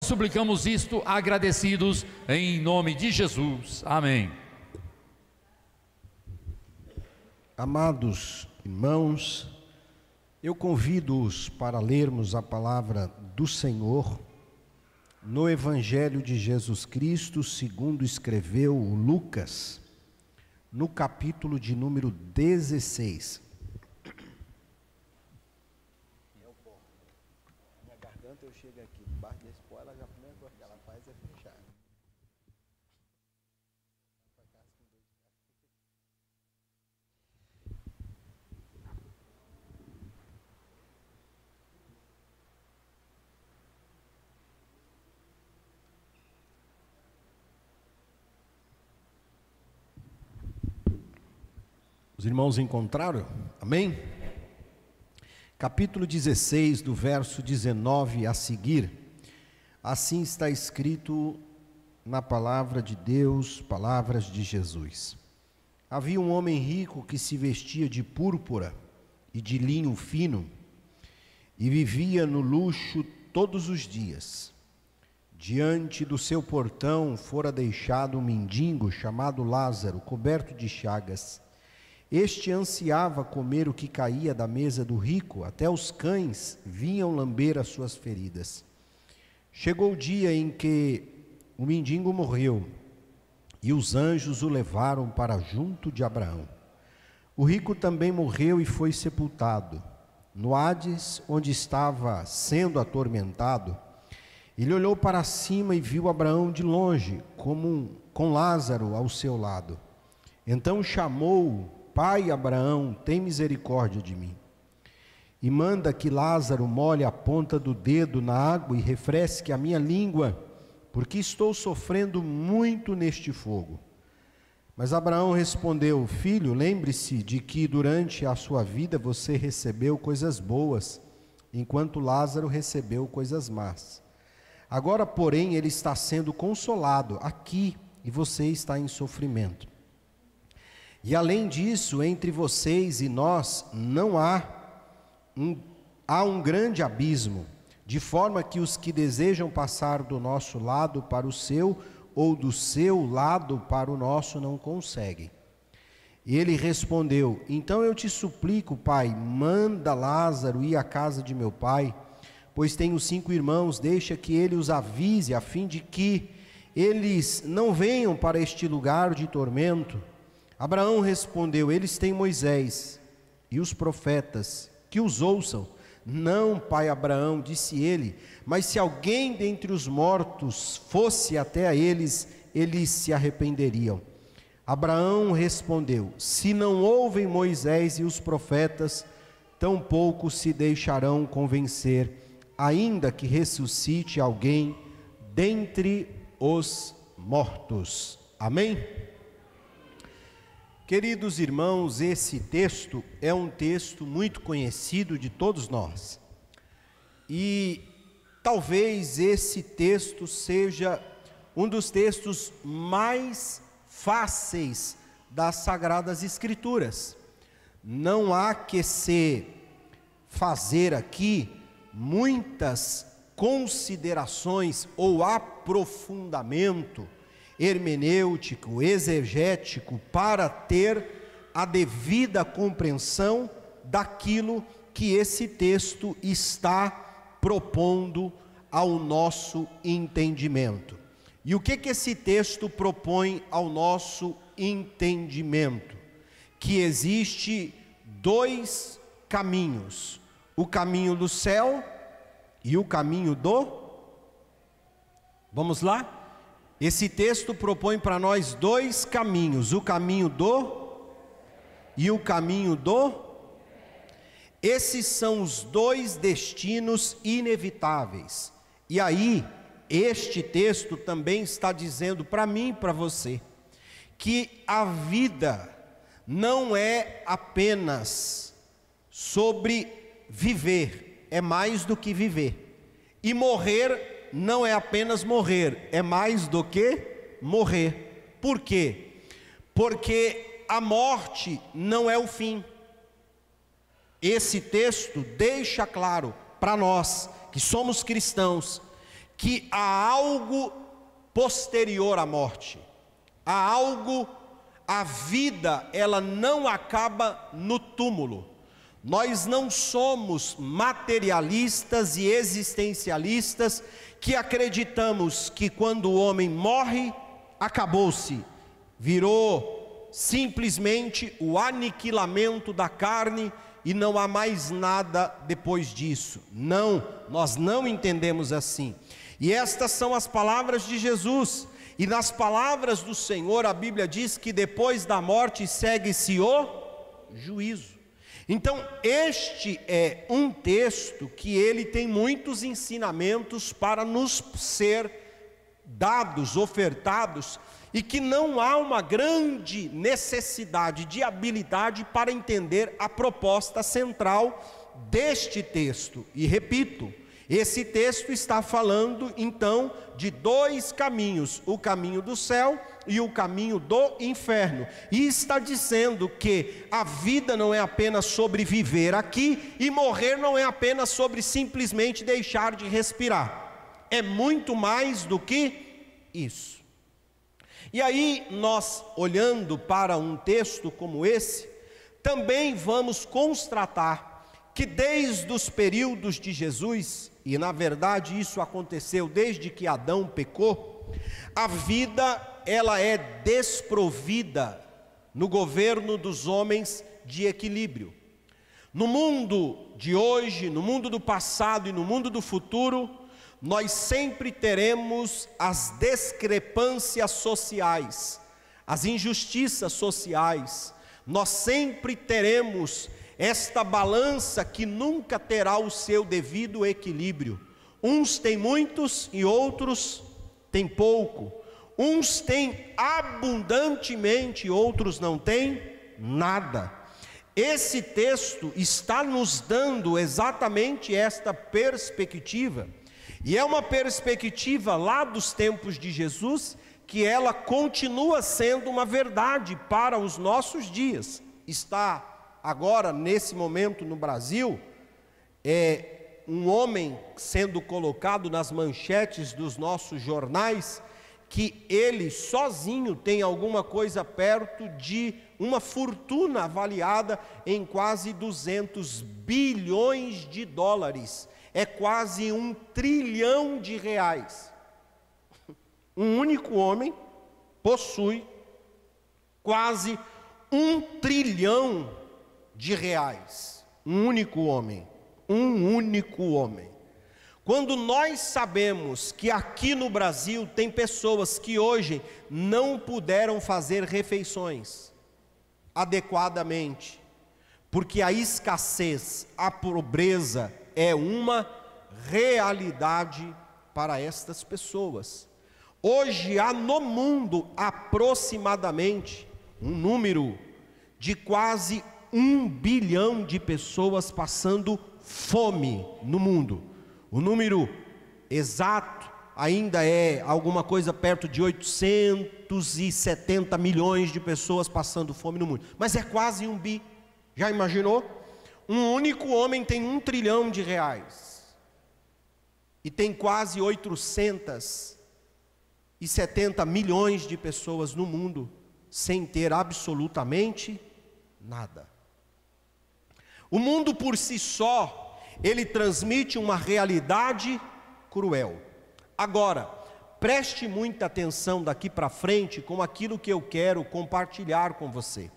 suplicamos isto agradecidos em nome de Jesus. Amém. Amados irmãos, eu convido-os para lermos a palavra do Senhor no Evangelho de Jesus Cristo, segundo escreveu Lucas, no capítulo de número 16. Minha garganta, eu chego aqui, debaixo desse pó, ela já primeira coisa que ela faz é fechar. Os irmãos encontraram? Amém? Capítulo 16, do verso 19 a seguir. Assim está escrito na palavra de Deus, palavras de Jesus. Havia um homem rico que se vestia de púrpura e de linho fino e vivia no luxo todos os dias. Diante do seu portão fora deixado um mendigo chamado Lázaro, coberto de chagas. Este ansiava comer o que caía da mesa do rico, até os cães vinham lamber as suas feridas. Chegou o dia em que o mendigo morreu, e os anjos o levaram para junto de Abraão. O rico também morreu e foi sepultado. No Hades, onde estava sendo atormentado, ele olhou para cima e viu Abraão de longe, com Lázaro ao seu lado. Então chamou: Pai Abraão, tem misericórdia de mim, e manda que Lázaro molhe a ponta do dedo na água e refresque a minha língua, porque estou sofrendo muito neste fogo. Mas Abraão respondeu: Filho, lembre-se de que durante a sua vida você recebeu coisas boas, enquanto Lázaro recebeu coisas más. Agora, porém, ele está sendo consolado aqui e você está em sofrimento. E além disso, entre vocês e nós não há um grande abismo, de forma que os que desejam passar do nosso lado para o seu, ou do seu lado para o nosso, não conseguem. E ele respondeu: Então eu te suplico, pai, manda Lázaro ir à casa de meu pai, pois tenho 5 irmãos, deixa que ele os avise, a fim de que eles não venham para este lugar de tormento. Abraão respondeu: Eles têm Moisés e os profetas, que os ouçam. Não, pai Abraão, disse ele, mas se alguém dentre os mortos fosse até a eles, eles se arrependeriam. Abraão respondeu: Se não ouvem Moisés e os profetas, tampouco se deixarão convencer, ainda que ressuscite alguém dentre os mortos. Amém? Queridos irmãos, esse texto é um texto muito conhecido de todos nós. E talvez esse texto seja um dos textos mais fáceis das Sagradas Escrituras. Não há que se fazer aqui muitas considerações ou aprofundamento hermenêutico, exegético, para ter a devida compreensão daquilo que esse texto está propondo ao nosso entendimento. E o que esse texto propõe ao nosso entendimento? Que existe 2 caminhos: o caminho do céu e o caminho do... Vamos lá? Esse texto propõe para nós 2 caminhos: o caminho do e o caminho do. Esses são os 2 destinos inevitáveis. E aí, este texto também está dizendo para mim e para você, que a vida não é apenas sobre viver, é mais do que viver. E morrer não é apenas morrer, é mais do que morrer. Por quê? Porque a morte não é o fim. Esse texto deixa claro para nós que somos cristãos que há algo posterior à morte, há algo, a vida, ela não acaba no túmulo. Nós não somos materialistas e existencialistas que acreditamos que quando o homem morre, acabou-se, virou simplesmente o aniquilamento da carne e não há mais nada depois disso. Não, nós não entendemos assim. E estas são as palavras de Jesus. E nas palavras do Senhor, a Bíblia diz que depois da morte segue-se o juízo. Então, este é um texto que ele tem muitos ensinamentos para nos ser dados, ofertados, e que não há uma grande necessidade de habilidade para entender a proposta central deste texto. E repito, esse texto está falando então de dois caminhos, o caminho do céu e o caminho do inferno, e está dizendo que a vida não é apenas sobre viver aqui, e morrer não é apenas sobre simplesmente deixar de respirar, é muito mais do que isso. E aí nós, olhando para um texto como esse, também vamos constatar que desde os períodos de Jesus, e na verdade isso aconteceu desde que Adão pecou, a vida ela é desprovida no governo dos homens de equilíbrio. No mundo de hoje, no mundo do passado e no mundo do futuro, nós sempre teremos as discrepâncias sociais, as injustiças sociais, nós sempre teremos esta balança que nunca terá o seu devido equilíbrio. Uns têm muitos e outros têm pouco. Uns têm abundantemente e outros não têm nada. Esse texto está nos dando exatamente esta perspectiva. E é uma perspectiva lá dos tempos de Jesus, que ela continua sendo uma verdade para os nossos dias. Está agora, nesse momento no Brasil, um homem sendo colocado nas manchetes dos nossos jornais, que ele sozinho tem alguma coisa perto de uma fortuna avaliada em quase 200 bilhões de dólares. É quase 1 trilhão de reais. Um único homem possui quase 1 trilhão de reais. Um único homem. Um único homem. Quando nós sabemos que aqui no Brasil tem pessoas que hoje não puderam fazer refeições adequadamente, porque a escassez, a pobreza é uma realidade para estas pessoas. Hoje há no mundo aproximadamente um número de quase 1 bilhão de pessoas passando fome no mundo. O número exato ainda é alguma coisa perto de 870 milhões de pessoas passando fome no mundo. Mas é quase 1 bi. Já imaginou? Um único homem tem 1 trilhão de reais. E tem quase 870 milhões de pessoas no mundo sem ter absolutamente nada. O mundo por si só, ele transmite uma realidade cruel. Agora, preste muita atenção daqui para frente com aquilo que eu quero compartilhar com você.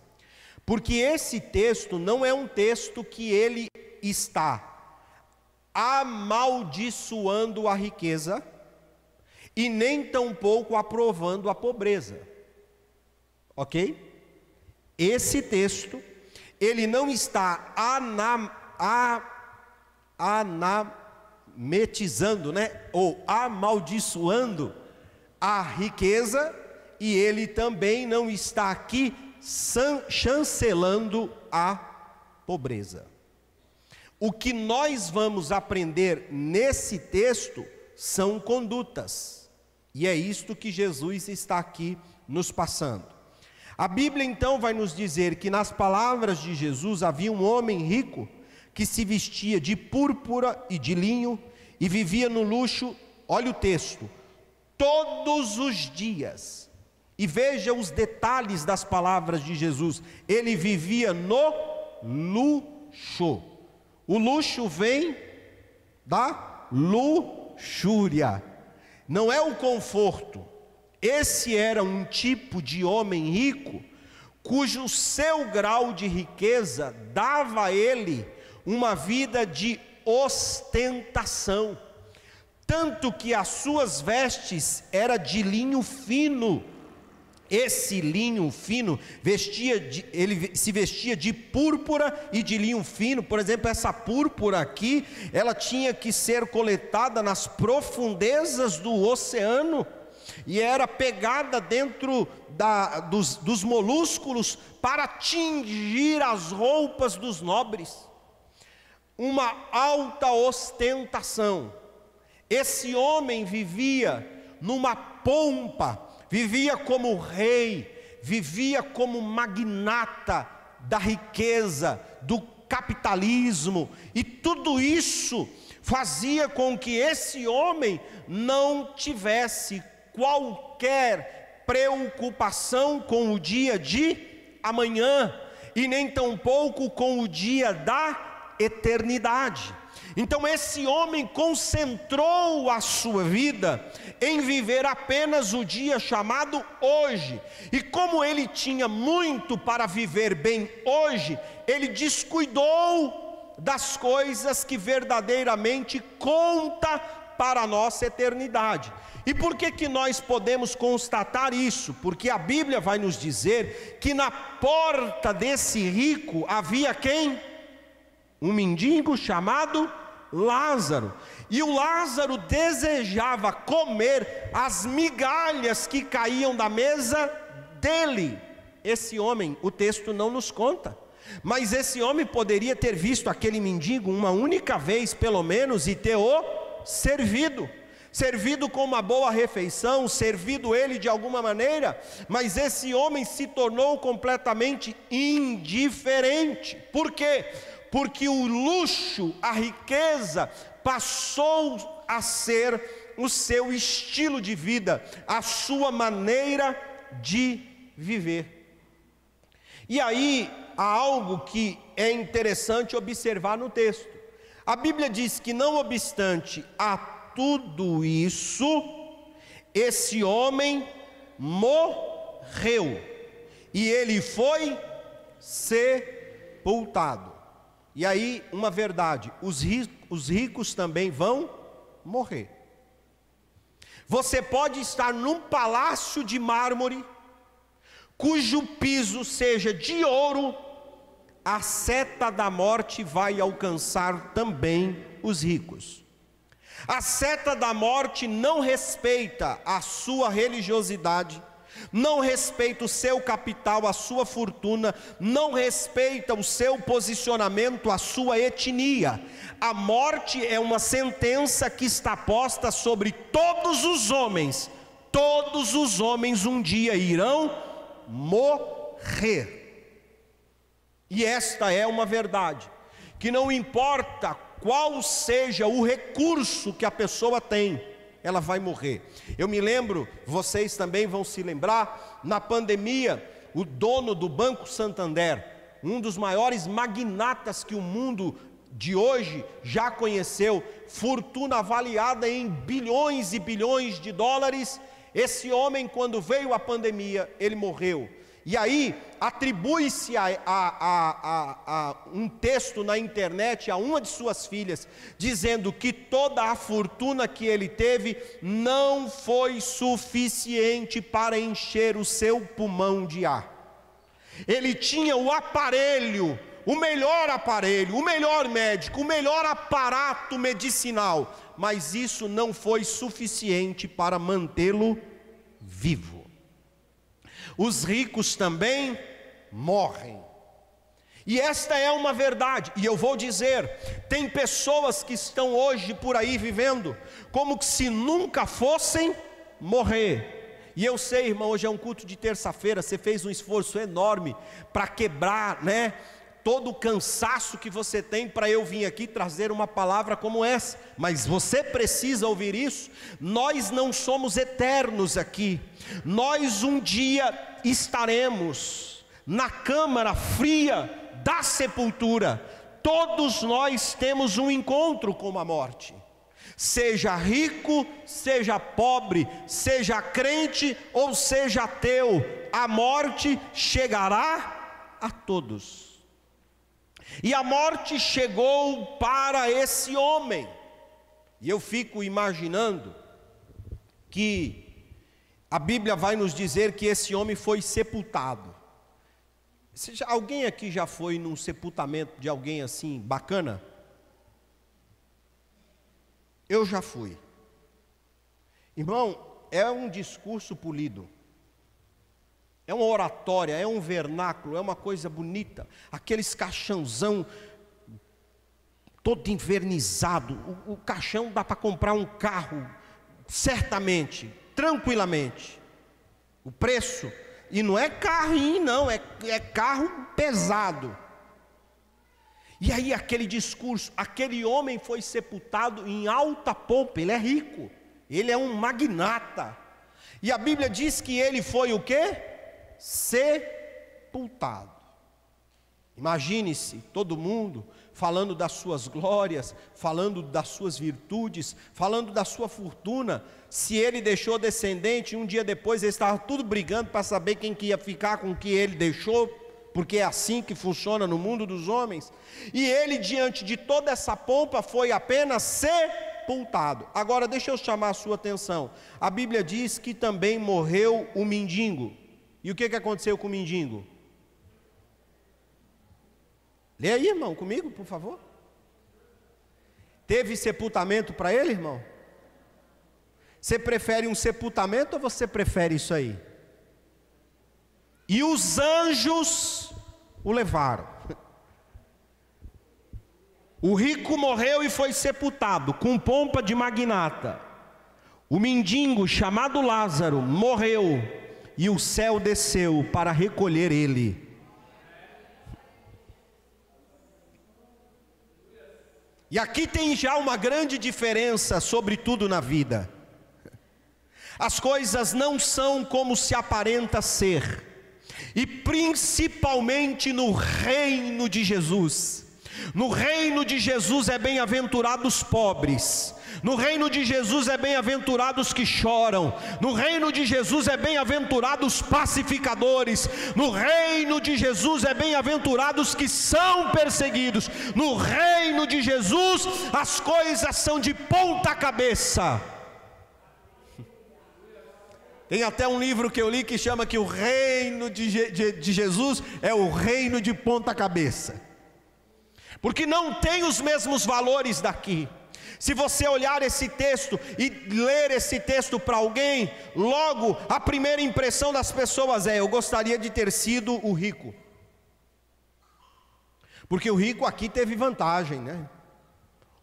Porque esse texto não é um texto que ele está amaldiçoando a riqueza e nem tampouco aprovando a pobreza. Ok? Esse texto, ele não está anametizando, ou amaldiçoando a riqueza, e ele também não está aqui chancelando a pobreza. O que nós vamos aprender nesse texto são condutas, e é isto que Jesus está aqui nos passando. A Bíblia então vai nos dizer que nas palavras de Jesus havia um homem rico que se vestia de púrpura e de linho e vivia no luxo, olha o texto, todos os dias, e veja os detalhes das palavras de Jesus, ele vivia no luxo. O luxo vem da luxúria, não é o conforto. Esse era um tipo de homem rico, cujo seu grau de riqueza dava a ele uma vida de ostentação, tanto que as suas vestes era de linho fino. Esse linho fino ele se vestia de púrpura e de linho fino. Por exemplo, essa púrpura aqui, ela tinha que ser coletada nas profundezas do oceano, e era pegada dentro dos molúsculos para tingir as roupas dos nobres. Uma alta ostentação. Esse homem vivia numa pompa, vivia como rei, vivia como magnata da riqueza, do capitalismo, e tudo isso fazia com que esse homem não tivesse qualquer preocupação com o dia de amanhã, e nem tampouco com o dia da eternidade. Então esse homem concentrou a sua vida em viver apenas o dia chamado hoje, e como ele tinha muito para viver bem hoje, ele descuidou das coisas que verdadeiramente conta para a nossa eternidade. E por que nós podemos constatar isso? Porque a Bíblia vai nos dizer que na porta desse rico havia quem? Um mendigo chamado Lázaro. E o Lázaro desejava comer as migalhas que caíam da mesa dele. Esse homem, o texto não nos conta, mas esse homem poderia ter visto aquele mendigo uma única vez pelo menos e ter o servido com uma boa refeição, servido ele de alguma maneira, mas esse homem se tornou completamente indiferente. Por quê? Porque o luxo, a riqueza, passou a ser o seu estilo de vida, a sua maneira de viver. E aí há algo que é interessante observar no texto. A Bíblia diz que, não obstante a tudo isso, esse homem morreu e ele foi sepultado. E aí, uma verdade: os ricos também vão morrer. Você pode estar num palácio de mármore, cujo piso seja de ouro, a seta da morte vai alcançar também os ricos. A seta da morte não respeita a sua religiosidade, não respeita o seu capital, a sua fortuna, não respeita o seu posicionamento, a sua etnia. A morte é uma sentença que está posta sobre todos os homens. Todos os homens um dia irão morrer. E esta é uma verdade, que não importa qual seja o recurso que a pessoa tem, ela vai morrer. Eu me lembro, vocês também vão se lembrar, na pandemia, o dono do Banco Santander, um dos maiores magnatas que o mundo de hoje já conheceu, fortuna avaliada em bilhões e bilhões de dólares, esse homem, quando veio a pandemia, ele morreu. E aí, atribui-se a um texto na internet a uma de suas filhas, dizendo que toda a fortuna que ele teve não foi suficiente para encher o seu pulmão de ar. Ele tinha o aparelho, o melhor médico, o melhor aparato medicinal, mas isso não foi suficiente para mantê-lo vivo. Os ricos também morrem. E esta é uma verdade, e eu vou dizer, tem pessoas que estão hoje por aí vivendo como que se nunca fossem morrer. E eu sei, irmão, hoje é um culto de terça-feira, você fez um esforço enorme para quebrar, todo o cansaço que você tem para eu vir aqui trazer uma palavra como essa, mas você precisa ouvir isso. Nós não somos eternos aqui, nós um dia estaremos na câmara fria da sepultura. Todos nós temos um encontro com a morte, seja rico, seja pobre, seja crente ou seja ateu, a morte chegará a todos. E a morte chegou para esse homem, e eu fico imaginando que a Bíblia vai nos dizer que esse homem foi sepultado. Alguém aqui já foi num sepultamento de alguém assim, bacana? Eu já fui. Irmão, é um discurso polido, é uma oratória, é um vernáculo, é uma coisa bonita. Aqueles caixãozão todo invernizado, o caixão dá para comprar um carro, certamente, tranquilamente. O preço, e não é carrinho não, é carro pesado. E aí aquele discurso, aquele homem foi sepultado em alta pompa, ele é rico, ele é um magnata. E a Bíblia diz que ele foi o quê? Sepultado. Imagine-se todo mundo falando das suas glórias, falando das suas virtudes, falando da sua fortuna. Se ele deixou descendente, um dia depois eles estavam tudo brigando para saber quem que ia ficar com o que ele deixou, porque é assim que funciona no mundo dos homens. E ele, diante de toda essa pompa, foi apenas sepultado. Agora deixa eu chamar a sua atenção. A Bíblia diz que também morreu o mendigo. E o que aconteceu com o mendigo? Lê aí, irmão, comigo, por favor. Teve sepultamento para ele, irmão? Você prefere um sepultamento ou você prefere isso aí? E os anjos o levaram. O rico morreu e foi sepultado com pompa de magnata. O mendigo chamado Lázaro morreu e o céu desceu para recolher ele. E aqui tem já uma grande diferença sobre tudo na vida. As coisas não são como se aparenta ser, e principalmente no reino de Jesus. No reino de Jesus é bem-aventurados os pobres, no reino de Jesus é bem-aventurados os que choram, no reino de Jesus é bem-aventurados os pacificadores, no reino de Jesus é bem-aventurados os que são perseguidos, no reino de Jesus as coisas são de ponta cabeça. Tem até um livro que eu li que chama que o reino de Jesus é o reino de ponta cabeça, porque não tem os mesmos valores daqui. Se você olhar esse texto e ler esse texto para alguém, logo a primeira impressão das pessoas é: eu gostaria de ter sido o rico, porque o rico aqui teve vantagem, né?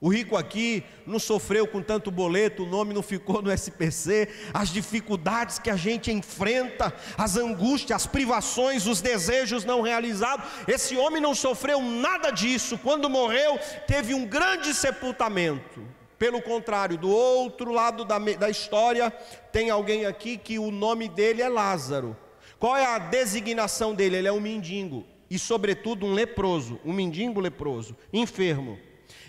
O rico aqui não sofreu com tanto boleto, o nome não ficou no SPC, as dificuldades que a gente enfrenta, as angústias, as privações, os desejos não realizados. Esse homem não sofreu nada disso. Quando morreu, teve um grande sepultamento. Pelo contrário, do outro lado da história, tem alguém aqui que o nome dele é Lázaro. Qual é a designação dele? Ele é um mendigo e, sobretudo, um leproso, um mendigo leproso, enfermo.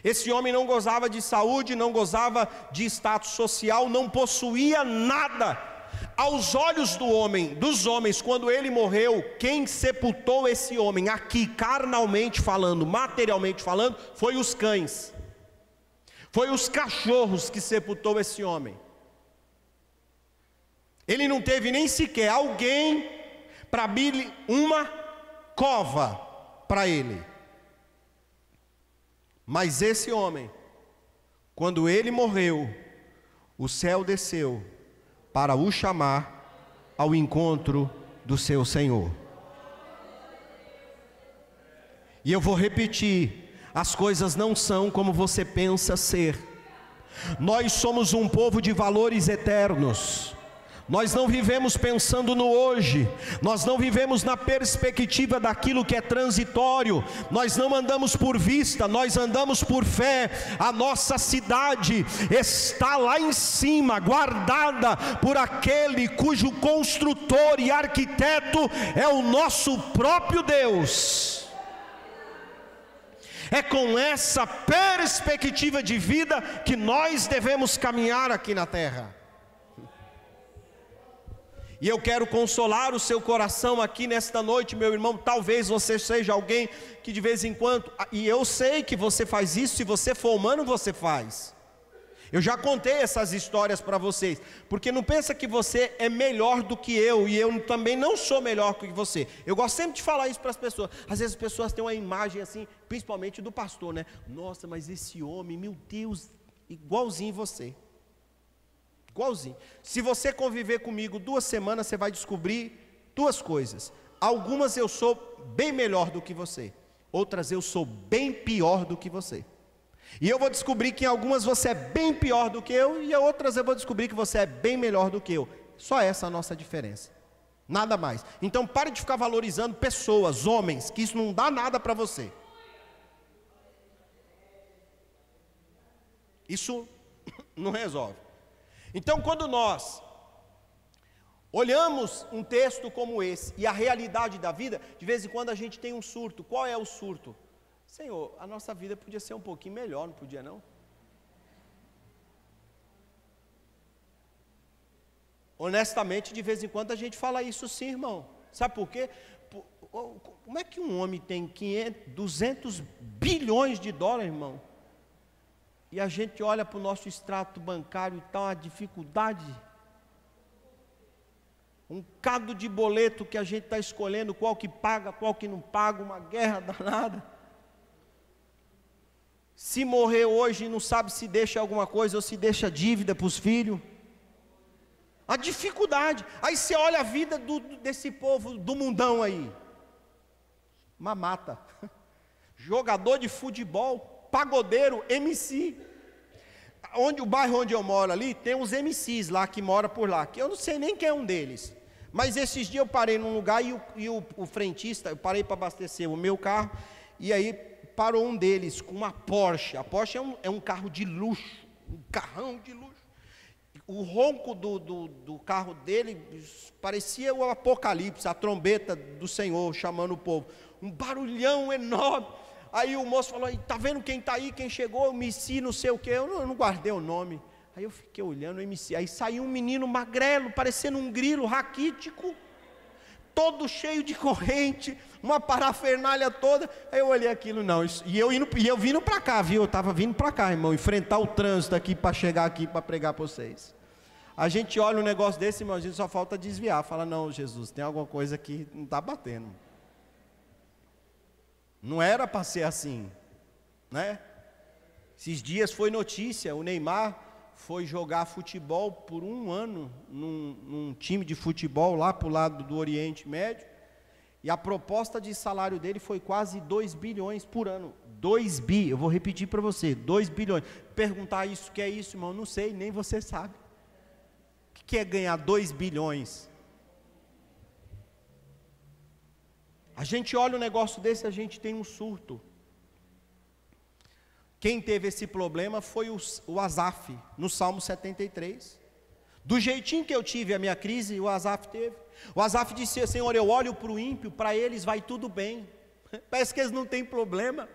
Esse homem não gozava de saúde, não gozava de status social, não possuía nada. Aos olhos dos homens, quando ele morreu, quem sepultou esse homem aqui, carnalmente falando, materialmente falando, foi os cães, foi os cachorros que sepultou esse homem. Ele não teve nem sequer alguém para abrir uma cova para ele. Mas esse homem, quando ele morreu, o céu desceu para o chamar ao encontro do seu Senhor. E eu vou repetir: as coisas não são como você pensa ser. Nós somos um povo de valores eternos. Nós não vivemos pensando no hoje, nós não vivemos na perspectiva daquilo que é transitório, nós não andamos por vista, nós andamos por fé. A nossa cidade está lá em cima, guardada por aquele cujo construtor e arquiteto é o nosso próprio Deus. É com essa perspectiva de vida que nós devemos caminhar aqui na terra. E eu quero consolar o seu coração aqui nesta noite, meu irmão. Talvez você seja alguém que de vez em quando, e eu sei que você faz isso, se você for humano você faz. Eu já contei essas histórias para vocês, porque não pensa que você é melhor do que eu, e eu também não sou melhor que você. Eu gosto sempre de falar isso para as pessoas. Às vezes as pessoas têm uma imagem assim, principalmente do pastor, né? Nossa, mas esse homem, meu Deus, igualzinho você. Igualzinho. Se você conviver comigo 2 semanas, você vai descobrir 2 coisas. Algumas eu sou bem melhor do que você, outras eu sou bem pior do que você. E eu vou descobrir que em algumas você é bem pior do que eu, e em outras eu vou descobrir que você é bem melhor do que eu. Só essa é a nossa diferença, nada mais. Então pare de ficar valorizando pessoas, homens, que isso não dá nada para você. Isso não resolve. Então quando nós olhamos um texto como esse, e a realidade da vida, de vez em quando a gente tem um surto. Qual é o surto? Senhor, a nossa vida podia ser um pouquinho melhor, não podia não? Honestamente, de vez em quando a gente fala isso sim, irmão. Sabe por quê? Como é que um homem tem 200 bilhões de dólares, irmão? E a gente olha para o nosso extrato bancário e está uma dificuldade. Um cado de boleto que a gente está escolhendo qual que paga, qual que não paga, uma guerra danada. Se morrer hoje, não sabe se deixa alguma coisa ou se deixa dívida para os filhos. A dificuldade. Aí você olha a vida desse povo do mundão aí. Mamata. Jogador de futebol, pagodeiro, MC. O bairro onde eu moro ali, tem uns MCs lá que moram por lá, que eu não sei nem quem é um deles. Mas esses dias eu parei num lugar e o frentista, eu parei para abastecer o meu carro, e aí parou um deles com uma Porsche. A Porsche é um carro de luxo, um carrão de luxo. O ronco do carro dele parecia o apocalipse, a trombeta do Senhor chamando o povo. Um barulhão enorme. Aí o moço falou, tá vendo quem está aí, quem chegou? O MC não sei o que, eu não guardei o nome. Aí eu fiquei olhando o MC, aí saiu um menino magrelo, parecendo um grilo raquítico, todo cheio de corrente, uma parafernália toda. Aí eu olhei aquilo, não, e eu vindo para cá, viu? Eu estava vindo para cá, irmão, enfrentar o trânsito aqui para chegar aqui para pregar para vocês. A gente olha um negócio desse, irmão, a gente só falta desviar, fala, não, Jesus, tem alguma coisa que não está batendo. Não era para ser assim, né? Esses dias foi notícia, o Neymar foi jogar futebol por 1 ano num time de futebol lá para o lado do Oriente Médio, e a proposta de salário dele foi quase 2 bilhões por ano. 2 bi, eu vou repetir para você, 2 bilhões. Perguntar isso, o que é isso, irmão? Não sei, nem você sabe. O que é ganhar 2 bilhões? A gente olha um negócio desse, a gente tem um surto. Quem teve esse problema foi o Asaf, no Salmo 73. Do jeitinho que eu tive a minha crise, o Asaf teve. O Asaf disse, Senhor, eu olho para o ímpio, para eles vai tudo bem. Parece que eles não têm problema.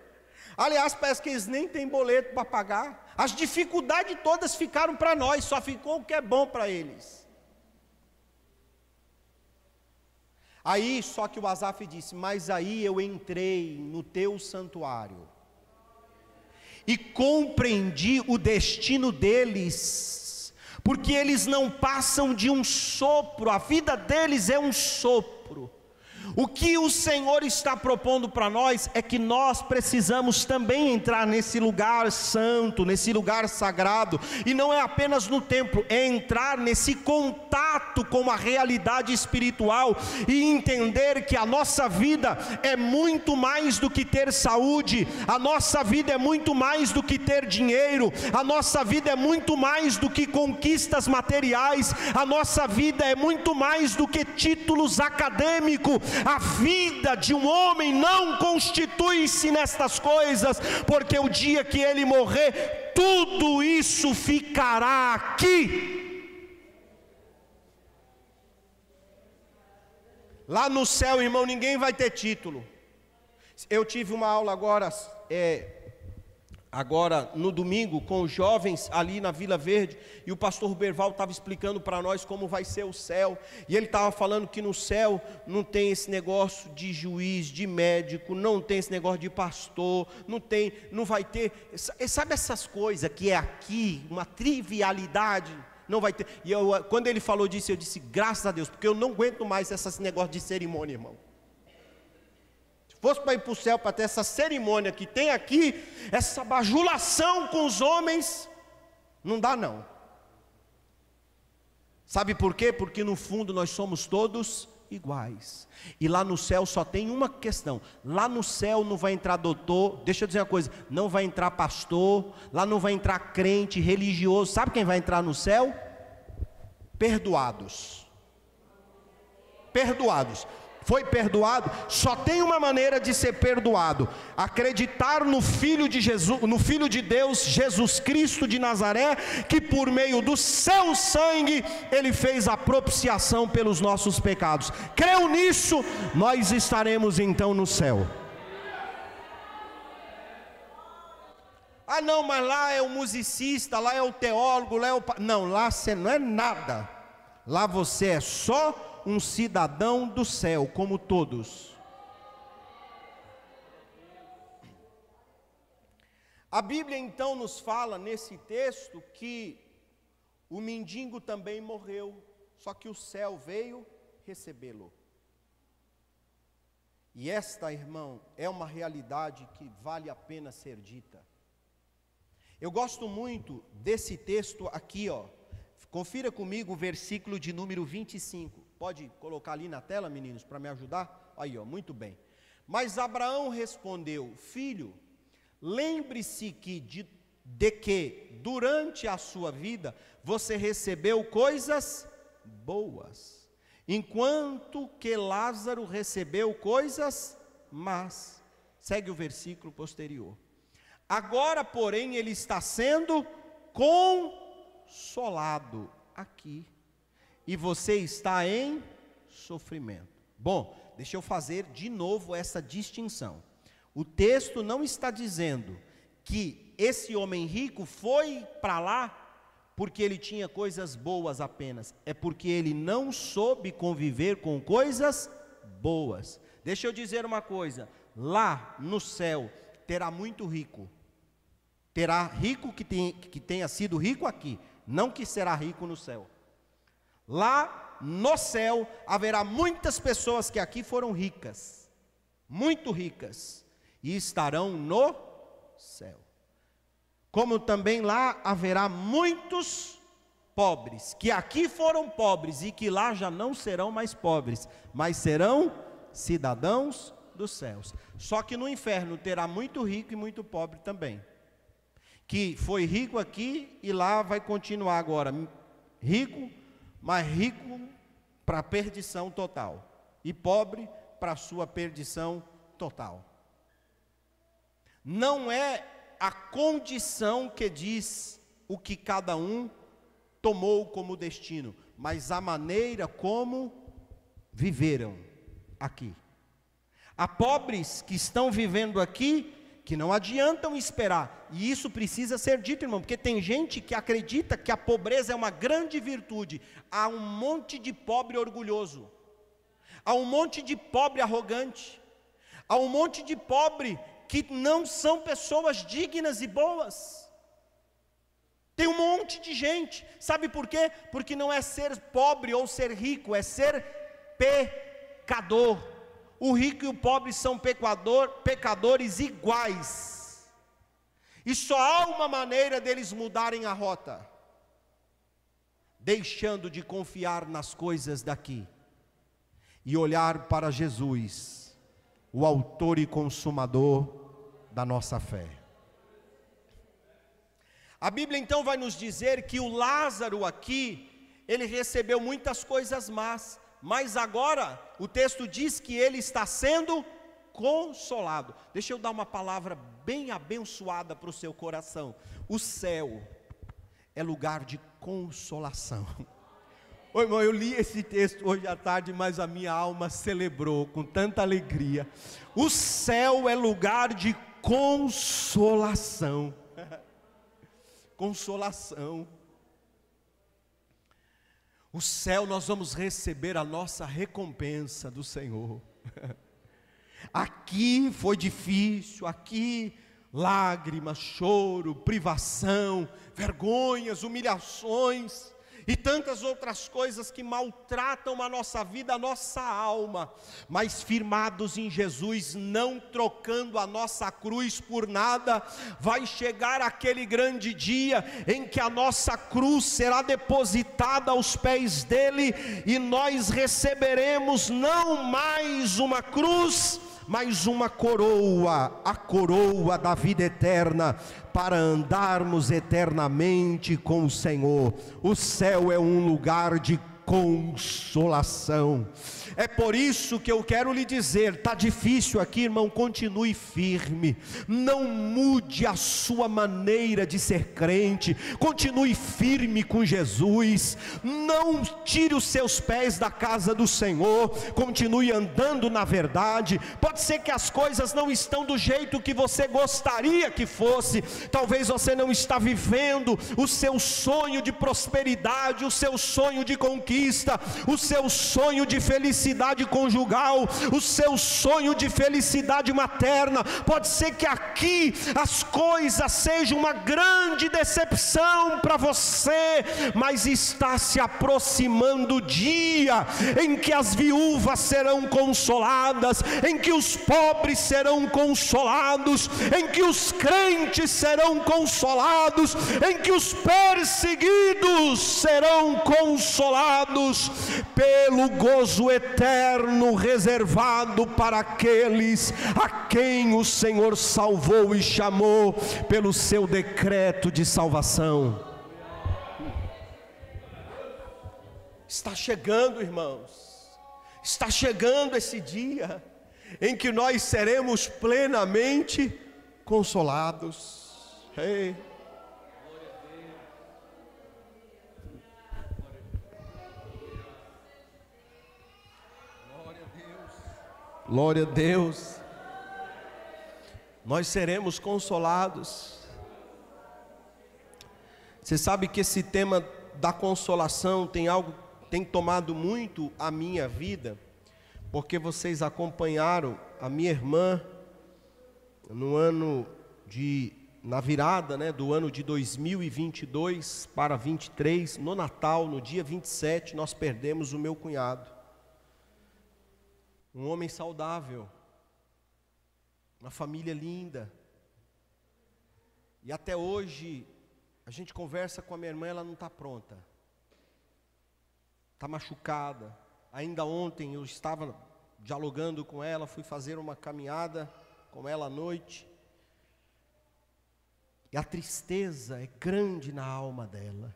Aliás, parece que eles nem têm boleto para pagar. As dificuldades todas ficaram para nós, só ficou o que é bom para eles. Aí, só que o Asaf disse, mas aí eu entrei no teu santuário e compreendi o destino deles, porque eles não passam de um sopro, a vida deles é um sopro. O que o Senhor está propondo para nós é que nós precisamos também entrar nesse lugar santo, nesse lugar sagrado, e não é apenas no templo, é entrar nesse contato com a realidade espiritual e entender que a nossa vida é muito mais do que ter saúde, a nossa vida é muito mais do que ter dinheiro, a nossa vida é muito mais do que conquistas materiais, a nossa vida é muito mais do que títulos acadêmicos. A vida de um homem não constitui-se nestas coisas, porque o dia que ele morrer, tudo isso ficará aqui. Lá no céu, irmão, ninguém vai ter título. Eu tive uma aula agora no domingo com os jovens ali na Vila Verde, e o pastor Ruberval estava explicando para nós como vai ser o céu, e ele estava falando que no céu não tem esse negócio de juiz, de médico, não tem esse negócio de pastor, não vai ter, sabe essas coisas que é aqui, uma trivialidade, não vai ter. E quando ele falou disso, eu disse, graças a Deus, porque eu não aguento mais esses negócios de cerimônia, irmão. Fosse para ir para o céu, para ter essa cerimônia que tem aqui, essa bajulação com os homens, não dá não. Sabe por quê? Porque no fundo nós somos todos iguais. E lá no céu só tem uma questão. Lá no céu não vai entrar doutor, deixa eu dizer uma coisa, não vai entrar pastor, lá não vai entrar crente, religioso. Sabe quem vai entrar no céu? Perdoados. Perdoados. Foi perdoado, só tem uma maneira de ser perdoado: acreditar no Filho de Jesus, no Filho de Deus, Jesus Cristo de Nazaré, que por meio do seu sangue, Ele fez a propiciação pelos nossos pecados. Creu nisso, nós estaremos então no céu. Ah não, mas lá é o musicista, lá é o teólogo, lá é o... Não, lá você não é nada. Lá você é só um cidadão do céu, como todos. A Bíblia então nos fala nesse texto que o mendigo também morreu, só que o céu veio recebê-lo. E esta, irmão, é uma realidade que vale a pena ser dita. Eu gosto muito desse texto aqui, ó. Confira comigo o versículo de número 25. Pode colocar ali na tela, meninos, para me ajudar? Aí, ó, muito bem. Mas Abraão respondeu: filho, lembre-se de que durante a sua vida você recebeu coisas boas, enquanto que Lázaro recebeu coisas más. Segue o versículo posterior. Agora, porém, ele está sendo consolado aqui, e você está em sofrimento. Bom, deixa eu fazer de novo essa distinção. O texto não está dizendo que esse homem rico foi para lá porque ele tinha coisas boas apenas. É porque ele não soube conviver com coisas boas. Deixa eu dizer uma coisa: lá no céu terá muito rico. Terá rico que tenha sido rico aqui, não que será rico no céu. Lá no céu haverá muitas pessoas que aqui foram ricas, muito ricas, e estarão no céu. Como também lá haverá muitos pobres, que aqui foram pobres e que lá já não serão mais pobres, mas serão cidadãos dos céus. Só que no inferno terá muito rico e muito pobre também, que foi rico aqui e lá vai continuar agora rico, mas rico para a perdição total, e pobre para a sua perdição total. Não é a condição que diz o que cada um tomou como destino, mas a maneira como viveram aqui. Há pobres que estão vivendo aqui, que não adiantam esperar, e isso precisa ser dito, irmão, porque tem gente que acredita que a pobreza é uma grande virtude. Há um monte de pobre orgulhoso, há um monte de pobre arrogante, há um monte de pobre que não são pessoas dignas e boas. Tem um monte de gente, sabe por quê? Porque não é ser pobre ou ser rico, é ser pecador. O rico e o pobre são pecadores iguais. E só há uma maneira deles mudarem a rota: deixando de confiar nas coisas daqui e olhar para Jesus, o autor e consumador da nossa fé. A Bíblia então vai nos dizer que o Lázaro aqui, ele recebeu muitas coisas más, mas agora o texto diz que ele está sendo consolado. Deixa eu dar uma palavra bem abençoada para o seu coração. O céu é lugar de consolação. Ô irmão, eu li esse texto hoje à tarde, mas a minha alma celebrou com tanta alegria. O céu é lugar de consolação. Consolação. O céu, nós vamos receber a nossa recompensa do Senhor. Aqui foi difícil, aqui lágrimas, choro, privação, vergonhas, humilhações e tantas outras coisas que maltratam a nossa vida, a nossa alma, mas firmados em Jesus, não trocando a nossa cruz por nada, vai chegar aquele grande dia em que a nossa cruz será depositada aos pés dele, e nós receberemos não mais uma cruz, mas uma coroa, a coroa da vida eterna, para andarmos eternamente com o Senhor. O céu é um lugar de consolação. É por isso que eu quero lhe dizer, está difícil aqui, irmão, continue firme, não mude a sua maneira de ser crente, continue firme com Jesus, não tire os seus pés da casa do Senhor, continue andando na verdade. Pode ser que as coisas não estão do jeito que você gostaria que fosse, talvez você não está vivendo o seu sonho de prosperidade, o seu sonho de conquista, o seu sonho de felicidade conjugal, o seu sonho de felicidade materna. Pode ser que aqui as coisas sejam uma grande decepção para você, mas está se aproximando o dia em que as viúvas serão consoladas, em que os pobres serão consolados, em que os crentes serão consolados, em que os perseguidos serão consolados pelo gozo eterno reservado para aqueles a quem o Senhor salvou e chamou pelo seu decreto de salvação. Está chegando, irmãos, está chegando esse dia em que nós seremos plenamente consolados. Ei. Glória a Deus. Nós seremos consolados. Você sabe que esse tema da consolação tem tomado muito a minha vida, porque vocês acompanharam a minha irmã na virada, do ano de 2022 para 23, no Natal, no dia 27, nós perdemos o meu cunhado. Um homem saudável, uma família linda, e até hoje a gente conversa com a minha irmã, ela não está pronta, está machucada. Ainda ontem eu estava dialogando com ela, fui fazer uma caminhada com ela à noite, e a tristeza é grande na alma dela.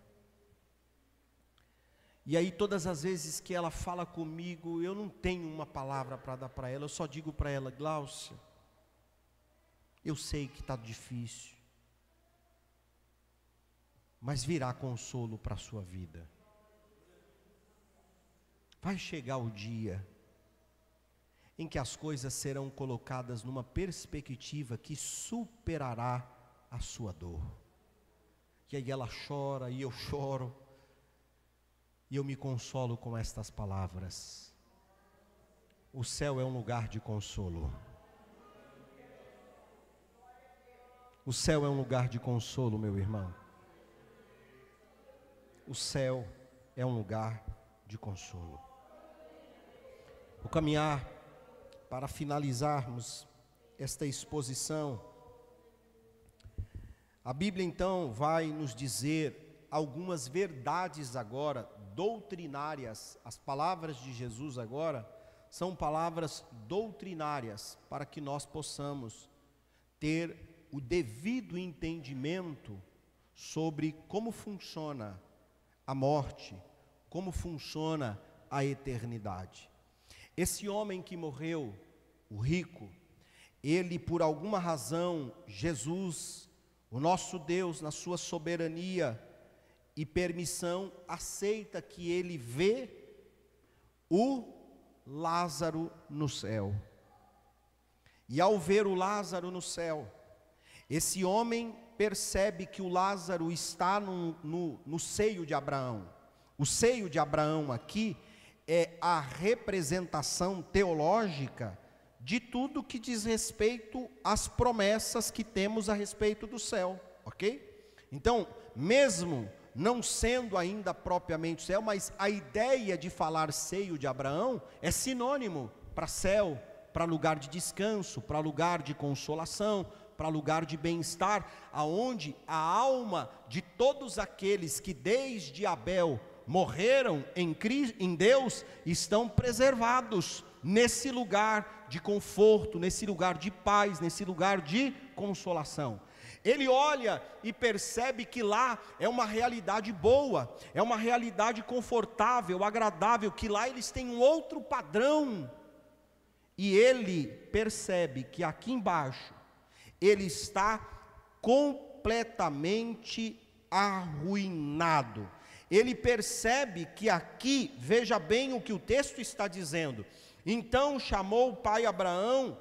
E aí todas as vezes que ela fala comigo, eu não tenho uma palavra para dar para ela, eu só digo para ela: Gláucia, eu sei que está difícil, mas virá consolo para a sua vida. Vai chegar o dia em que as coisas serão colocadas numa perspectiva que superará a sua dor. E aí ela chora e eu choro, e eu me consolo com estas palavras: o céu é um lugar de consolo. O céu é um lugar de consolo, meu irmão. O céu é um lugar de consolo. Vou caminhar para finalizarmos esta exposição, a Bíblia então vai nos dizer algumas verdades agora, doutrinárias. As palavras de Jesus agora são palavras doutrinárias, para que nós possamos ter o devido entendimento sobre como funciona a morte, como funciona a eternidade. Esse homem que morreu, o rico, ele por alguma razão, Jesus, o nosso Deus, na sua soberania e permissão, aceita que ele vê o Lázaro no céu. E ao ver o Lázaro no céu, esse homem percebe que o Lázaro está no seio de Abraão. O seio de Abraão aqui é a representação teológica de tudo que diz respeito às promessas que temos a respeito do céu, ok? Então, mesmo não sendo ainda propriamente o céu, mas a ideia de falar seio de Abraão é sinônimo para céu, para lugar de descanso, para lugar de consolação, para lugar de bem-estar, aonde a alma de todos aqueles que desde Abel morreram em Deus, estão preservados nesse lugar de conforto, nesse lugar de paz, nesse lugar de consolação. Ele olha e percebe que lá é uma realidade boa, é uma realidade confortável, agradável, que lá eles têm um outro padrão. E ele percebe que aqui embaixo, ele está completamente arruinado. Ele percebe que aqui, veja bem o que o texto está dizendo. Então chamou o pai Abraão,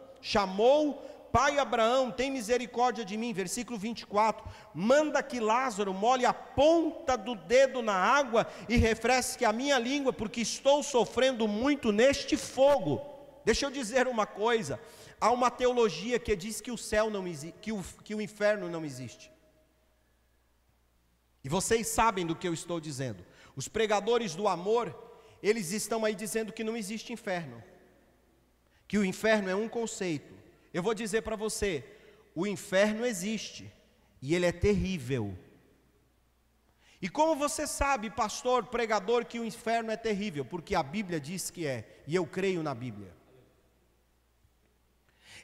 pai Abraão, tem misericórdia de mim, versículo 24, manda que Lázaro molhe a ponta do dedo na água e refresque a minha língua, porque estou sofrendo muito neste fogo. Deixa eu dizer uma coisa, há uma teologia que diz que o céu não existe, que o inferno não existe. E vocês sabem do que eu estou dizendo. Os pregadores do amor, eles estão aí dizendo que não existe inferno, que o inferno é um conceito. Eu vou dizer para você, o inferno existe, e ele é terrível. E como você sabe, pastor, pregador, que o inferno é terrível? Porque a Bíblia diz que é, e eu creio na Bíblia.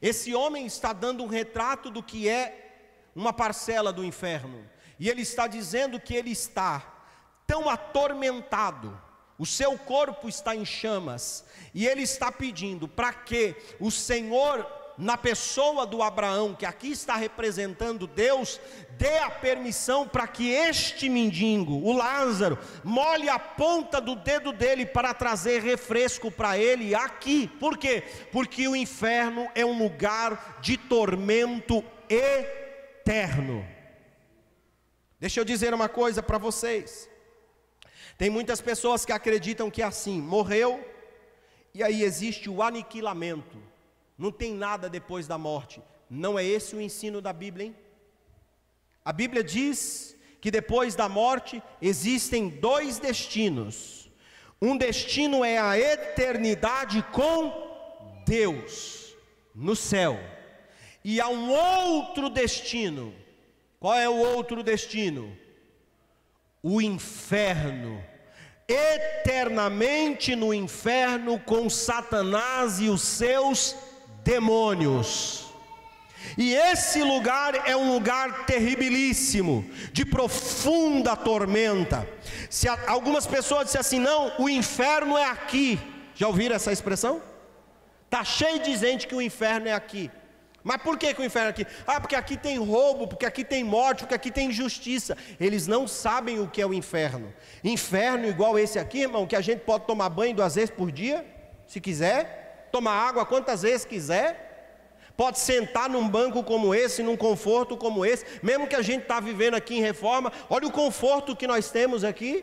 Esse homem está dando um retrato do que é uma parcela do inferno, e ele está dizendo que ele está tão atormentado, o seu corpo está em chamas, e ele está pedindo para que o Senhor, na pessoa do Abraão, que aqui está representando Deus, dê a permissão para que este mendigo, o Lázaro, molhe a ponta do dedo dele para trazer refresco para ele aqui. Por quê? Porque o inferno é um lugar de tormento eterno. Deixa eu dizer uma coisa para vocês. Tem muitas pessoas que acreditam que é assim, morreu, e aí existe o aniquilamento. Não tem nada depois da morte. Não é esse o ensino da Bíblia, hein? A Bíblia diz que depois da morte existem dois destinos. Um destino é a eternidade com Deus, no céu. E há um outro destino. Qual é o outro destino? O inferno. Eternamente no inferno com Satanás e os seus demônios. E esse lugar é um lugar terribilíssimo, de profunda tormenta. Se algumas pessoas disserem assim, não, o inferno é aqui. Já ouviram essa expressão? Está cheio de gente que o inferno é aqui. Mas por que o inferno é aqui? Ah, porque aqui tem roubo, porque aqui tem morte, porque aqui tem injustiça. Eles não sabem o que é o inferno. Inferno igual esse aqui, irmão, que a gente pode tomar banho 2 vezes por dia, se quiser, tomar água quantas vezes quiser, pode sentar num banco como esse, num conforto como esse, mesmo que a gente está vivendo aqui em Reforma. Olha o conforto que nós temos aqui,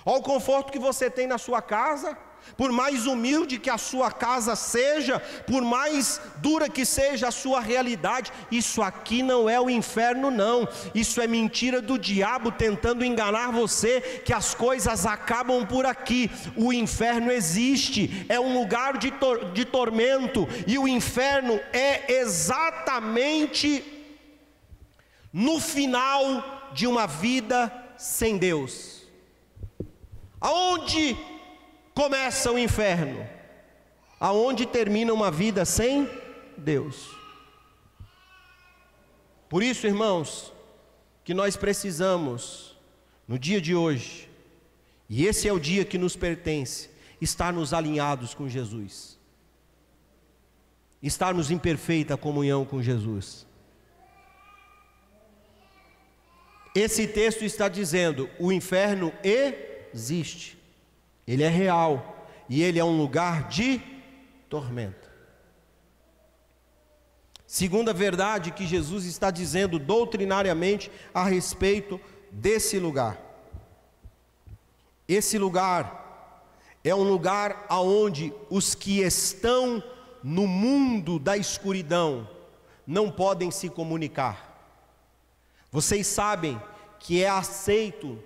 Olha o conforto que você tem na sua casa. Por mais humilde que a sua casa seja, por mais dura que seja a sua realidade, isso aqui não é o inferno não. Isso é mentira do diabo tentando enganar você, que as coisas acabam por aqui. O inferno existe, é um lugar de tormento, e o inferno é exatamente no final de uma vida sem Deus. Aonde começa o inferno? Aonde termina uma vida sem Deus. Por isso, irmãos, que nós precisamos, no dia de hoje, e esse é o dia que nos pertence, estarmos alinhados com Jesus, estarmos em perfeita comunhão com Jesus. Esse texto está dizendo: o inferno existe, ele é real, e ele é um lugar de tormento. Segunda verdade que Jesus está dizendo doutrinariamente a respeito desse lugar. Esse lugar é um lugar aonde os que estão no mundo da escuridão não podem se comunicar. Vocês sabem que é aceito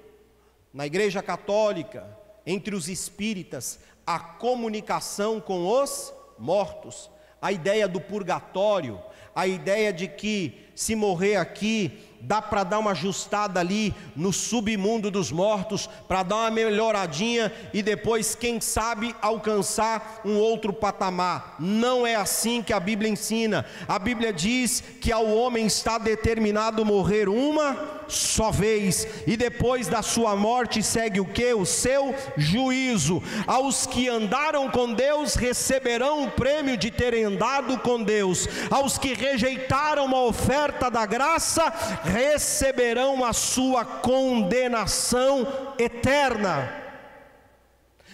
na Igreja Católica, entre os espíritas, a comunicação com os mortos, a ideia do purgatório, a ideia de que se morrer aqui, dá para dar uma ajustada ali no submundo dos mortos, para dar uma melhoradinha e depois, quem sabe, alcançar um outro patamar. Não é assim que a Bíblia ensina. A Bíblia diz que ao homem está determinado morrer uma só vez, e depois da sua morte segue o que? O seu juízo. Aos que andaram com Deus receberão o prêmio de terem andado com Deus. Aos que rejeitaram a oferta da graça receberão a sua condenação eterna.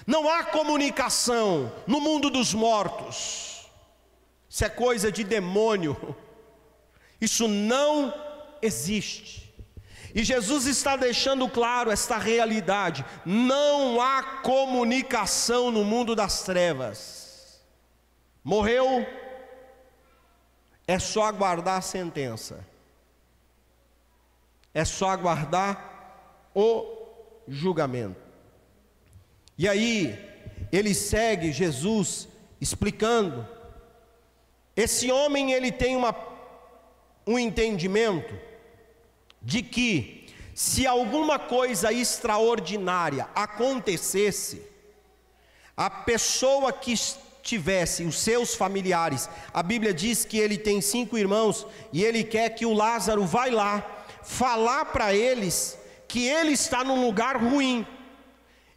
Não há comunicação no mundo dos mortos. Isso é coisa de demônio. Isso não existe. E Jesus está deixando claro esta realidade: não há comunicação no mundo das trevas. Morreu, é só aguardar a sentença, é só aguardar o julgamento. E aí ele segue, Jesus explicando. Esse homem, ele tem um entendimento de que se alguma coisa extraordinária acontecesse, a pessoa que tivesse os seus familiares, a Bíblia diz que ele tem 5 irmãos, e ele quer que o Lázaro vá lá falar para eles que ele está num lugar ruim,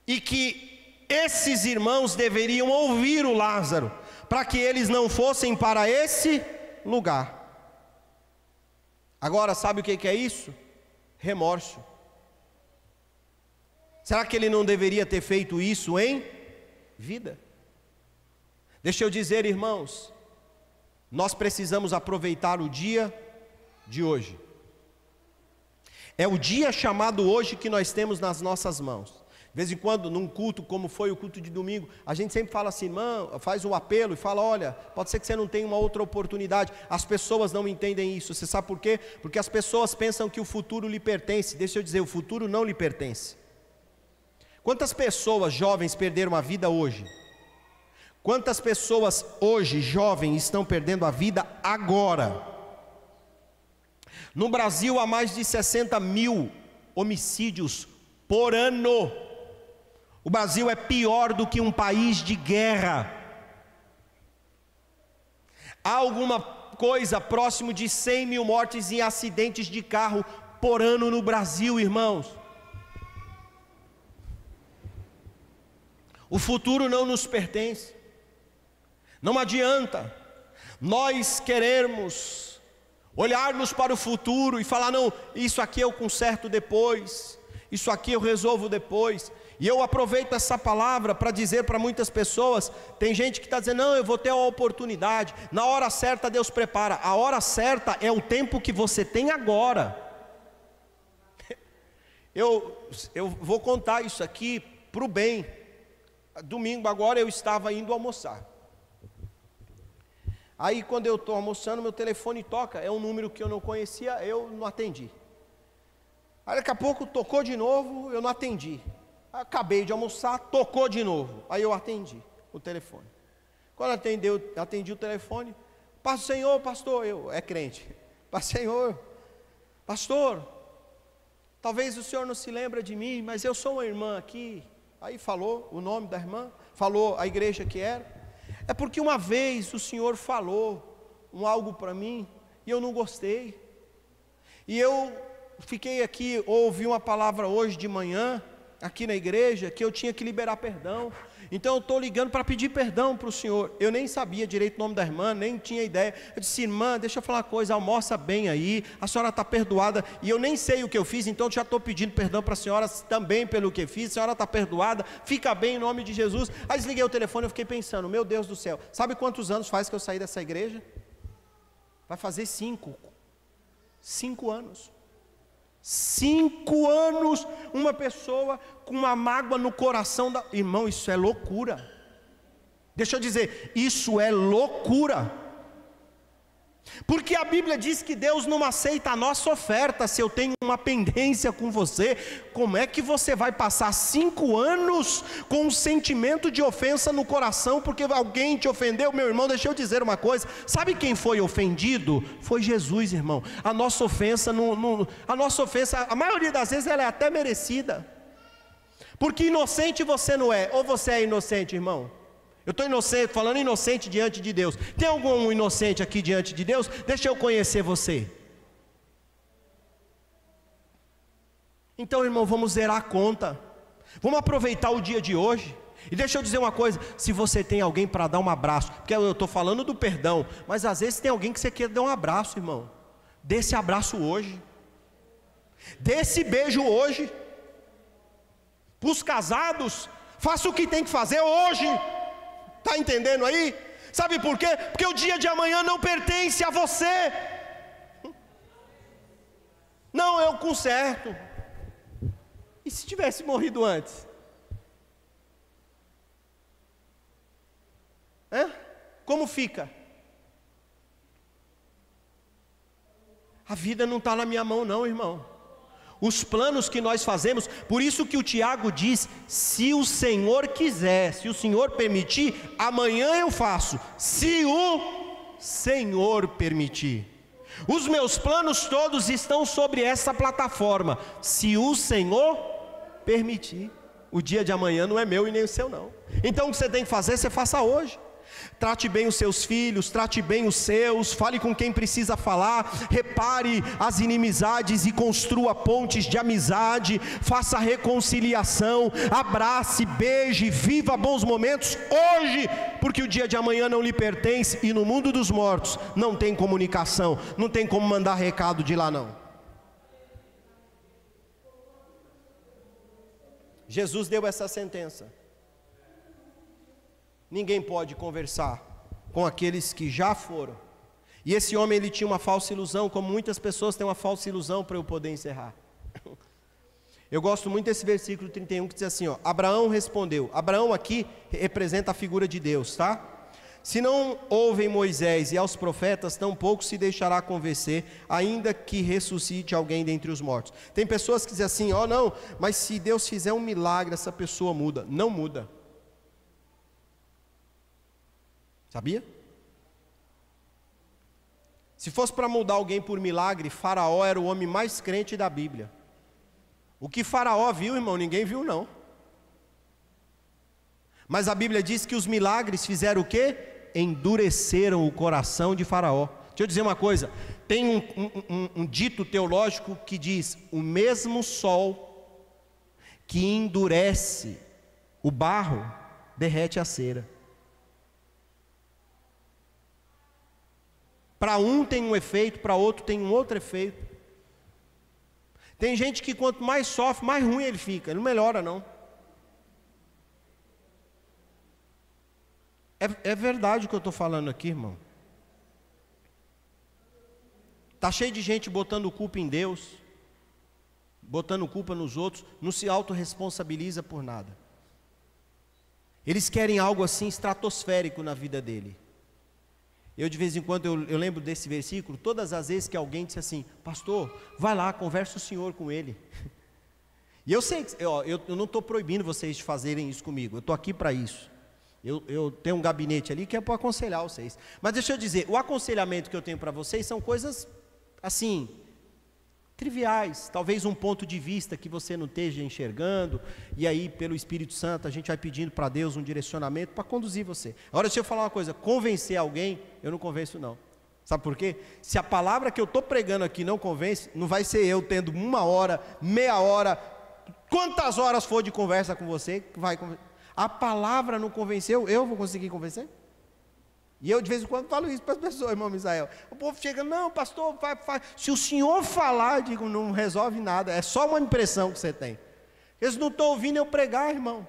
e que esses irmãos deveriam ouvir o Lázaro, para que eles não fossem para esse lugar. Agora, sabe o que é isso? Remorso. Será que ele não deveria ter feito isso em vida? Deixa eu dizer, irmãos, nós precisamos aproveitar o dia de hoje. É o dia chamado hoje que nós temos nas nossas mãos. De vez em quando, num culto, como foi o culto de domingo, a gente sempre fala assim, irmão, faz um apelo e fala, olha, pode ser que você não tenha uma outra oportunidade. As pessoas não entendem isso. Você sabe por quê? Porque as pessoas pensam que o futuro lhe pertence. Deixa eu dizer, o futuro não lhe pertence. Quantas pessoas jovens perderam a vida hoje? Quantas pessoas hoje, jovens, estão perdendo a vida agora? No Brasil, há mais de 60 mil homicídios por ano. O Brasil é pior do que um país de guerra. Há alguma coisa próximo de 100 mil mortes em acidentes de carro por ano no Brasil, irmãos. O futuro não nos pertence. Não adianta nós querermos olharmos para o futuro e falar, não, isso aqui eu conserto depois, isso aqui eu resolvo depois. E eu aproveito essa palavra para dizer para muitas pessoas, tem gente que está dizendo, não, eu vou ter uma oportunidade, na hora certa Deus prepara. A hora certa é o tempo que você tem agora. Eu vou contar isso aqui para o bem. Domingo agora eu estava indo almoçar. Aí quando eu estou almoçando, meu telefone toca, é um número que eu não conhecia, eu não atendi. Aí daqui a pouco tocou de novo, eu não atendi. Acabei de almoçar, tocou de novo, aí eu atendi o telefone. Quando atendi o telefone, Senhor, pastor, é crente. Senhor, pastor, talvez o senhor não se lembre de mim, mas eu sou uma irmã aqui. Aí falou o nome da irmã, falou a igreja que era. É porque uma vez o senhor falou algo para mim e eu não gostei. E eu fiquei aqui, ouvi uma palavra hoje de manhã, aqui na igreja, que eu tinha que liberar perdão. Então eu estou ligando para pedir perdão para o senhor. Eu nem sabia direito o nome da irmã, nem tinha ideia. Eu disse, irmã, deixa eu falar uma coisa, almoça bem aí, a senhora está perdoada. E eu nem sei o que eu fiz, então eu já estou pedindo perdão para a senhora também pelo que fiz. A senhora está perdoada, fica bem em nome de Jesus. Aí desliguei o telefone e fiquei pensando, meu Deus do céu, sabe quantos anos faz que eu saí dessa igreja? Vai fazer 5 anos. 5 anos, uma pessoa com uma mágoa no coração Irmão, isso é loucura. Deixa eu dizer, isso é loucura. Porque a Bíblia diz que Deus não aceita a nossa oferta. Se eu tenho uma pendência com você, como é que você vai passar 5 anos com um sentimento de ofensa no coração, porque alguém te ofendeu? Meu irmão, deixa eu dizer uma coisa, sabe quem foi ofendido? Foi Jesus, irmão. A nossa ofensa, a maioria das vezes ela é até merecida, porque inocente você não é, ou você é inocente, irmão? Eu estou inocente, falando inocente diante de Deus. Tem algum inocente aqui diante de Deus? Deixa eu conhecer você. Então, irmão, vamos zerar a conta. Vamos aproveitar o dia de hoje. E deixa eu dizer uma coisa, se você tem alguém para dar um abraço, porque eu estou falando do perdão, mas às vezes tem alguém que você quer dar um abraço, irmão. Dê esse abraço hoje. Dê esse beijo hoje. Para os casados, faça o que tem que fazer hoje. Está entendendo aí? Sabe por quê? Porque o dia de amanhã não pertence a você. Não, eu conserto. E se tivesse morrido antes? Como fica? A vida não está na minha mão não, irmão. Os planos que nós fazemos, por isso que o Tiago diz, se o Senhor quiser, se o Senhor permitir, amanhã eu faço, se o Senhor permitir. Os meus planos todos estão sobre essa plataforma, se o Senhor permitir. O dia de amanhã não é meu e nem o seu não. Então o que você tem que fazer, você faça hoje. Trate bem os seus filhos, trate bem os seus, fale com quem precisa falar, repare as inimizades e construa pontes de amizade, faça reconciliação, abrace, beije, viva bons momentos hoje, porque o dia de amanhã não lhe pertence e no mundo dos mortos não tem comunicação, não tem como mandar recado de lá não. Jesus deu essa sentença. Ninguém pode conversar com aqueles que já foram. E esse homem, ele tinha uma falsa ilusão, como muitas pessoas têm uma falsa ilusão, para eu poder encerrar. Eu gosto muito desse versículo 31 que diz assim, ó, Abraão respondeu. Abraão aqui representa a figura de Deus, tá? Se não ouvem Moisés e aos profetas, tampouco se deixará convencer, ainda que ressuscite alguém dentre os mortos. Tem pessoas que dizem assim, ó, não, mas se Deus fizer um milagre, essa pessoa muda. Não muda. Sabia? Se fosse para mudar alguém por milagre, Faraó era o homem mais crente da Bíblia. O que Faraó viu, irmão, ninguém viu não. Mas a Bíblia diz que os milagres fizeram o quê? Endureceram o coração de Faraó. Deixa eu dizer uma coisa, tem um dito teológico que diz, o mesmo sol que endurece o barro, derrete a cera. Para um tem um efeito, para outro tem um outro efeito. Tem gente que quanto mais sofre, mais ruim ele fica, ele não melhora não. É verdade o que eu estou falando aqui, irmão. Está cheio de gente botando culpa em Deus, botando culpa nos outros, não se autorresponsabiliza por nada. Eles querem algo assim estratosférico na vida dele. Eu de vez em quando, eu lembro desse versículo, todas as vezes que alguém disse assim: pastor, vai lá, conversa o senhor com ele. E eu sei, eu não estou proibindo vocês de fazerem isso comigo, eu estou aqui para isso. Eu tenho um gabinete ali que é para aconselhar vocês. Mas deixa eu dizer, o aconselhamento que eu tenho para vocês são coisas assim, triviais, talvez um ponto de vista que você não esteja enxergando, e aí pelo Espírito Santo a gente vai pedindo para Deus um direcionamento para conduzir você. Agora deixa eu falar uma coisa, convencer alguém, eu não convenço não. Sabe por quê? Se a palavra que eu estou pregando aqui não convence, não vai ser eu tendo 1 hora, meia hora, quantas horas for de conversa com você, que vai convencer. A palavra não convenceu, eu vou conseguir convencer? E eu de vez em quando falo isso para as pessoas, irmão Misael. O povo chega, não pastor, vai. Se o senhor falar, eu digo, não resolve nada, é só uma impressão que você tem. Eles não estão ouvindo eu pregar, irmão.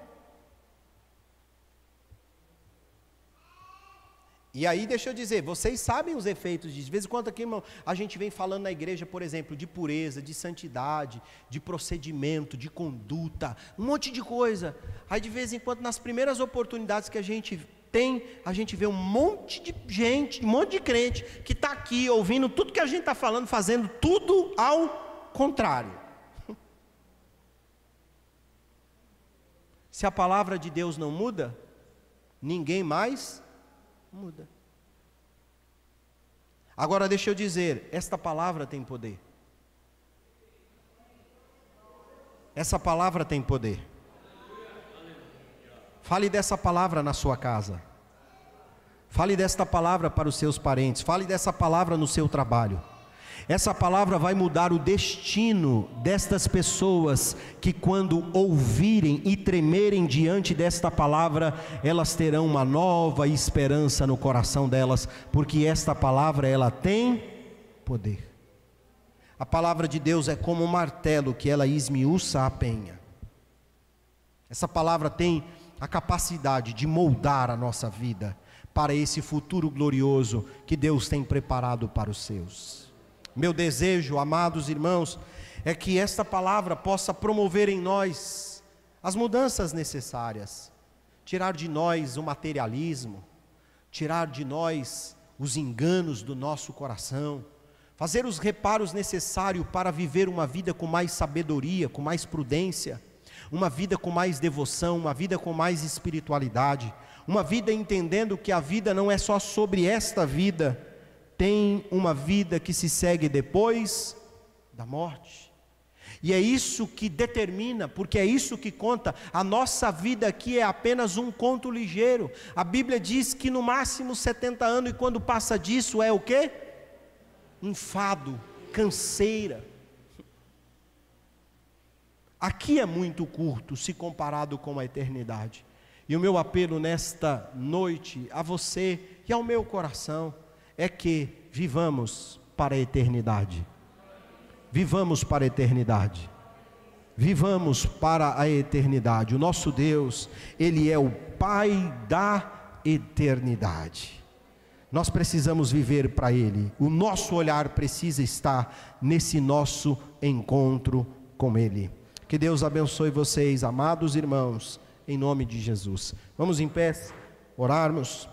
E aí deixa eu dizer, vocês sabem os efeitos disso. De vez em quando aqui, irmão, a gente vem falando na igreja, por exemplo, de pureza, de santidade, de procedimento, de conduta, um monte de coisa. Aí de vez em quando, nas primeiras oportunidades que a gente tem, a gente vê um monte de gente, um monte de crente, que está aqui ouvindo tudo que a gente está falando, fazendo tudo ao contrário. Se a palavra de Deus não muda, ninguém mais muda. Agora deixa eu dizer, esta palavra tem poder. Essa palavra tem poder. Fale dessa palavra na sua casa. Fale desta palavra para os seus parentes. Fale dessa palavra no seu trabalho. Essa palavra vai mudar o destino destas pessoas que, quando ouvirem e tremerem diante desta palavra, elas terão uma nova esperança no coração delas, porque esta palavra, ela tem poder. A palavra de Deus é como um martelo que ela esmiuça a penha. Essa palavra tem a capacidade de moldar a nossa vida para esse futuro glorioso que Deus tem preparado para os seus. Meu desejo, amados irmãos, é que esta palavra possa promover em nós as mudanças necessárias, tirar de nós o materialismo, tirar de nós os enganos do nosso coração, fazer os reparos necessários para viver uma vida com mais sabedoria, com mais prudência, uma vida com mais devoção, uma vida com mais espiritualidade, uma vida entendendo que a vida não é só sobre esta vida, tem uma vida que se segue depois da morte. E é isso que determina, porque é isso que conta. A nossa vida aqui é apenas um conto ligeiro. A Bíblia diz que no máximo 70 anos, e quando passa disso é o quê? Enfado, canseira. Aqui é muito curto se comparado com a eternidade. E o meu apelo nesta noite a você e ao meu coração é que vivamos para a eternidade. Vivamos para a eternidade. Vivamos para a eternidade. O nosso Deus, Ele é o Pai da eternidade. Nós precisamos viver para Ele. O nosso olhar precisa estar nesse nosso encontro com Ele. Que Deus abençoe vocês, amados irmãos, em nome de Jesus. Vamos em pé, orarmos,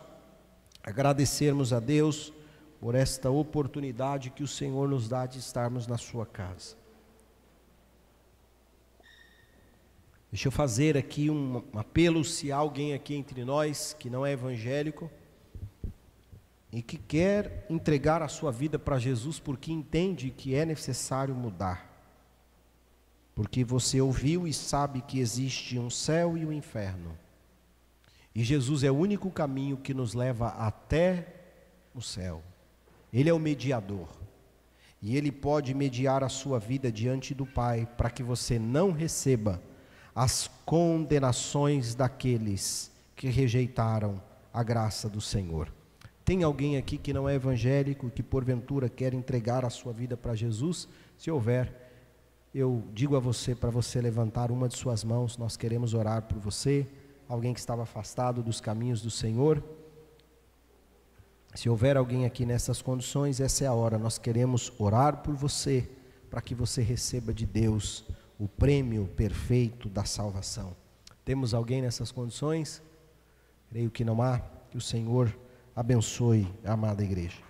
agradecermos a Deus por esta oportunidade que o Senhor nos dá de estarmos na sua casa. Deixa eu fazer aqui um apelo, se há alguém aqui entre nós que não é evangélico e que quer entregar a sua vida para Jesus porque entende que é necessário mudar. Porque você ouviu e sabe que existe um céu e um inferno. E Jesus é o único caminho que nos leva até o céu. Ele é o mediador. E Ele pode mediar a sua vida diante do Pai, para que você não receba as condenações daqueles que rejeitaram a graça do Senhor. Tem alguém aqui que não é evangélico, que porventura quer entregar a sua vida para Jesus? Se houver, eu digo a você, para você levantar uma de suas mãos, nós queremos orar por você, alguém que estava afastado dos caminhos do Senhor. Se houver alguém aqui nessas condições, essa é a hora, nós queremos orar por você, para que você receba de Deus o prêmio perfeito da salvação. Temos alguém nessas condições? Creio que não há. Que o Senhor abençoe a amada igreja.